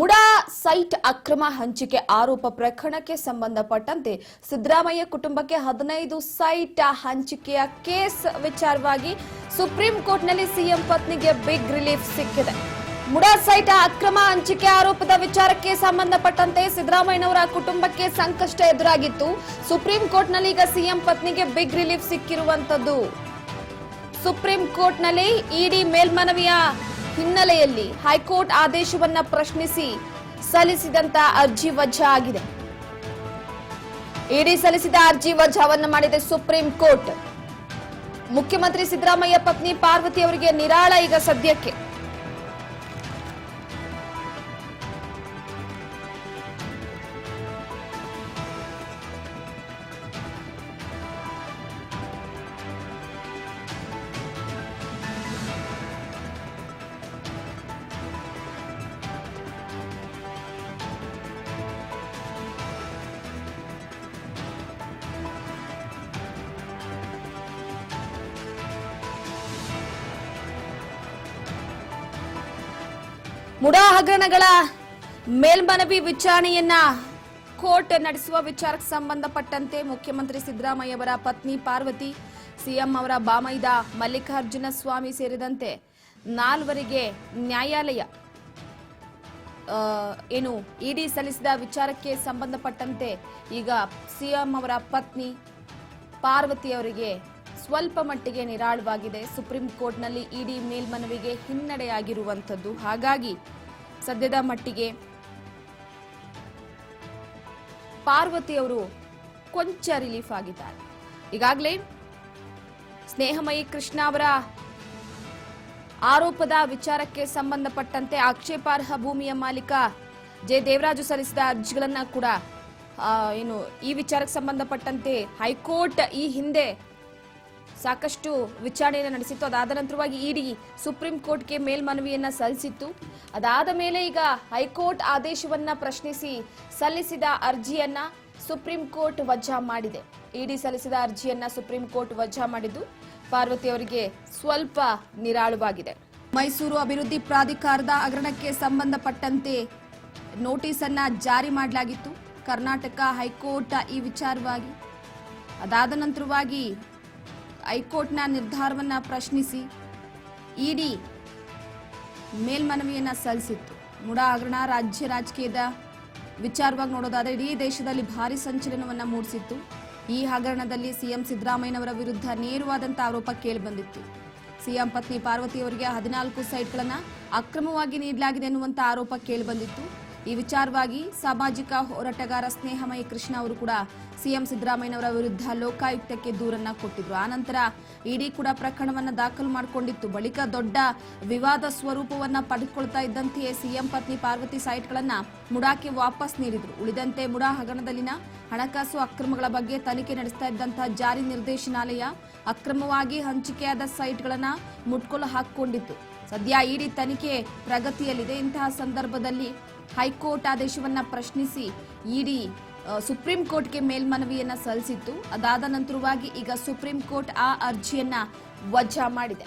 MUDA site ಅಕ್ರಮ ಹಂಚಿಕೆ ಆರೋಪ ಪ್ರಕರಣಕ್ಕೆ ಸಂಬಂಧಪಟ್ಟಂತೆ ಸಿದ್ದರಾಮಯ್ಯ ಕುಟುಂಬಕ್ಕೆ 15 ಸೈಟ್ ಹಂಚಿಕೆಯ ಕೇಸ್ ವಿಚಾರವಾಗಿ ಸುಪ್ರೀಂ ಕೋರ್ಟ್ನಲ್ಲಿ ಸಿಎಂ ಪತ್ನಿಗೆ ಬಿಗ್ ರಿಲೀಫ್ ಸಿಕ್ಕಿದೆ. ಮುಡಾ ಸೈಟ್ ಅಕ್ರಮ ಹಂಚಿಕೆ ಆರೋಪದ ವಿಚಾರಕ್ಕೆ ಸಂಬಂಧಪಟ್ಟಂತೆ ಸಿದ್ದರಾಮಯ್ಯನವರ ಕುಟುಂಬಕ್ಕೆ ಸಂಕಷ್ಟ ಎದುರಾಗಿತ್ತು. ಸುಪ್ರೀಂ ಕೋರ್ಟ್ನಲ್ಲಿ ಈಗ ಸಿಎಂ ಪತ್ನಿಗೆ ಬಿಗ್ ರಿಲೀಫ್ ಸಿಕ್ಕಿರುವಂತದ್ದು. ಸುಪ್ರೀಂ ಕೋರ್ಟ್ನಲ್ಲಿ ಇಡಿ ಮೇಲ್ಮನವಿಯ ಹಿನ್ನೆಲೆಯಲ್ಲಿ ಹೈಕೋರ್ಟ್ ಆದೇಶವನ್ನ ಪ್ರಶ್ನಿಸಿ ಸಲ್ಲಿಸಿದಂತ ಅರ್ಜಿ ವಜಾ ಆಗಿದೆ. ಇಡಿ ಸಲ್ಲಿಸಿದ ಅರ್ಜಿ ವಜಾವನ್ನ ಮಾಡಿದೆ ಸುಪ್ರೀಂ ಕೋರ್ಟ್. ಮುಖ್ಯಮಂತ್ರಿ ಸಿದ್ದರಾಮಯ್ಯ ಪತ್ನಿ ಪಾರ್ವತಿ ಅವರಿಗೆ ನಿರಾಳ ಈಗ ಸದ್ಯಕ್ಕೆ. ಮುಡಾ ಹಗರಣಗಳ ಮೇಲ್ಮನವಿ ವಿಚಾರಣೆಯನ್ನ ಕೋರ್ಟ್ ನಡೆಸುವ ವಿಚಾರಕ್ಕೆ ಸಂಬಂಧಪಟ್ಟಂತೆ ಮುಖ್ಯಮಂತ್ರಿ ಸಿದ್ದರಾಮಯ್ಯ ಅವರ ಪತ್ನಿ ಪಾರ್ವತಿ, ಸಿಎಂ ಅವರ ಬಾಮೈದ ಮಲ್ಲಿಕಾರ್ಜುನ ಸ್ವಾಮಿ ಸೇರಿದಂತೆ 4 ನ್ಯಾಯಾಲಯ ಇಡಿ ಸಲ್ಲಿಸಿದ ವಿಚಾರಕ್ಕೆ ಸಂಬಂಧಪಟ್ಟಂತೆ ಈಗ ಸಿಎಂ ಅವರ ಪತ್ನಿ ಪಾರ್ವತಿ ಅವರಿಗೆ ಸ್ವಲ್ಪ ಮಟ್ಟಿಗೆ ನಿರಾಳವಾಗಿದೆ. ಸುಪ್ರೀಂ ಕೋರ್ಟ್ನಲ್ಲಿ ಇಡಿ ಮೇಲ್ಮನವಿಗೆ ಹಿನ್ನಡೆಯಾಗಿರುವಂತದ್ದು. ಹಾಗಾಗಿ ಸದ್ಯದ ಮಟ್ಟಿಗೆ ಪಾರ್ವತಿ ಅವರು ಕೊಂಚ ರಿಲೀಫ್ ಆಗಿದ್ದಾರೆ. ಈಗಾಗಲೇ ಸ್ನೇಹಮಯಿ ಕೃಷ್ಣ ಅವರ ಆರೋಪದ ವಿಚಾರಕ್ಕೆ ಸಂಬಂಧಪಟ್ಟಂತೆ ಆಕ್ಷೇಪಾರ್ಹ ಭೂಮಿಯ ಮಾಲೀಕ ಜೆ ದೇವರಾಜು ಸಲ್ಲಿಸಿದ ಅರ್ಜಿಗಳನ್ನ ಕೂಡ ಈ ವಿಚಾರಕ್ಕೆ ಸಂಬಂಧಪಟ್ಟಂತೆ ಹೈಕೋರ್ಟ್ ಈ ಹಿಂದೆ ಸಾಕಷ್ಟು ವಿಚಾರಣೆಯನ್ನು ನಡೆಸಿತ್ತು. ಅದಾದ ನಂತರವಾಗಿ ಇಡಿ ಸುಪ್ರೀಂ ಕೋರ್ಟ್ಗೆ ಮೇಲ್ಮನವಿಯನ್ನ ಸಲ್ಲಿಸಿತ್ತು. ಅದಾದ ಮೇಲೆ ಈಗ ಹೈಕೋರ್ಟ್ ಆದೇಶವನ್ನ ಪ್ರಶ್ನಿಸಿ ಸಲ್ಲಿಸಿದ ಅರ್ಜಿಯನ್ನ ಸುಪ್ರೀಂ ಕೋರ್ಟ್ ವಜಾ ಮಾಡಿದೆ. ಇಡಿ ಸಲ್ಲಿಸಿದ ಅರ್ಜಿಯನ್ನ ಸುಪ್ರೀಂ ಕೋರ್ಟ್ ವಜಾ ಮಾಡಿದ್ದು ಪಾರ್ವತಿ ಅವರಿಗೆ ಸ್ವಲ್ಪ ನಿರಾಳವಾಗಿದೆ. ಮೈಸೂರು ಅಭಿವೃದ್ಧಿ ಪ್ರಾಧಿಕಾರದ ಹಗರಣಕ್ಕೆ ಸಂಬಂಧಪಟ್ಟಂತೆ ನೋಟಿಸ್ ಅನ್ನ ಜಾರಿ ಮಾಡಲಾಗಿತ್ತು ಕರ್ನಾಟಕ ಹೈಕೋರ್ಟ್ ಈ ವಿಚಾರವಾಗಿ. ಅದಾದ ನಂತರವಾಗಿ ಹೈಕೋರ್ಟ್ನ ನಿರ್ಧಾರವನ್ನ ಪ್ರಶ್ನಿಸಿ ಇಡಿ ಮೇಲ್ಮನವಿಯನ್ನ ಸಲ್ಲಿಸಿತ್ತು. ಮುಡಾ ಹಗರಣ ರಾಜ್ಯ ರಾಜಕೀಯದ ವಿಚಾರವಾಗಿ ನೋಡೋದಾದ್ರೆ ಇಡೀ ದೇಶದಲ್ಲಿ ಭಾರಿ ಸಂಚಲನವನ್ನ ಮೂಡಿಸಿತ್ತು. ಈ ಹಗರಣದಲ್ಲಿ ಸಿಎಂ ಸಿದ್ದರಾಮಯ್ಯನವರ ವಿರುದ್ಧ ನೇರವಾದಂತಹ ಆರೋಪ ಕೇಳಿಬಂದಿತ್ತು. ಸಿಎಂ ಪತ್ನಿ ಪಾರ್ವತಿ ಅವರಿಗೆ 14 ಸೈಟ್ಗಳನ್ನ ಅಕ್ರಮವಾಗಿ ನೀಡಲಾಗಿದೆ ಎನ್ನುವಂತ ಆರೋಪ ಕೇಳಿಬಂದಿತ್ತು. ಈ ವಿಚಾರವಾಗಿ ಸಾಮಾಜಿಕ ಹೋರಾಟಗಾರ ಸ್ನೇಹಮಯಿ ಕೃಷ್ಣ ಅವರು ಕೂಡ ಸಿಎಂ ಸಿದ್ದರಾಮಯ್ಯನವರ ವಿರುದ್ಧ ಲೋಕಾಯುಕ್ತಕ್ಕೆ ದೂರನ್ನ ಕೊಟ್ಟಿದ್ರು. ಆನಂತರ ಇಡಿ ಕೂಡ ಪ್ರಕರಣವನ್ನ ದಾಖಲು ಮಾಡಿಕೊಂಡಿತ್ತು. ಬಳಿಕ ದೊಡ್ಡ ವಿವಾದ ಸ್ವರೂಪವನ್ನ ಪಡೆದುಕೊಳ್ತಾ ಇದ್ದಂತೆಯೇ ಸಿಎಂ ಪತ್ನಿ ಪಾರ್ವತಿ ಸೈಟ್ಗಳನ್ನ ಮುಡಾಕ್ಕೆ ವಾಪಸ್ ನೀಡಿದ್ರು. ಉಳಿದಂತೆ ಮುಡಾ ಹಗರಣದಲ್ಲಿನ ಹಣಕಾಸು ಅಕ್ರಮಗಳ ಬಗ್ಗೆ ತನಿಖೆ ನಡೆಸ್ತಾ ಇದ್ದಂತಹ ಜಾರಿ ನಿರ್ದೇಶನಾಲಯ ಅಕ್ರಮವಾಗಿ ಹಂಚಿಕೆಯಾದ ಸೈಟ್ಗಳನ್ನ ಮುಟ್ಕೊಲು ಹಾಕಿಕೊಂಡಿತ್ತು. ಸದ್ಯ ಇಡಿ ತನಿಖೆ ಪ್ರಗತಿಯಲ್ಲಿದೆ. ಇಂತಹ ಸಂದರ್ಭದಲ್ಲಿ ಹೈಕೋರ್ಟ್ ಆದೇಶವನ್ನ ಪ್ರಶ್ನಿಸಿ ಇಡಿ ಸುಪ್ರೀಂ ಕೋರ್ಟ್ಗೆ ಮೇಲ್ಮನವಿಯನ್ನ ಸಲ್ಲಿಸಿತ್ತು. ಅದಾದ ನಂತರವಾಗಿ ಈಗ ಸುಪ್ರೀಂ ಕೋರ್ಟ್ ಆ ಅರ್ಜಿಯನ್ನ ವಜಾ ಮಾಡಿದೆ.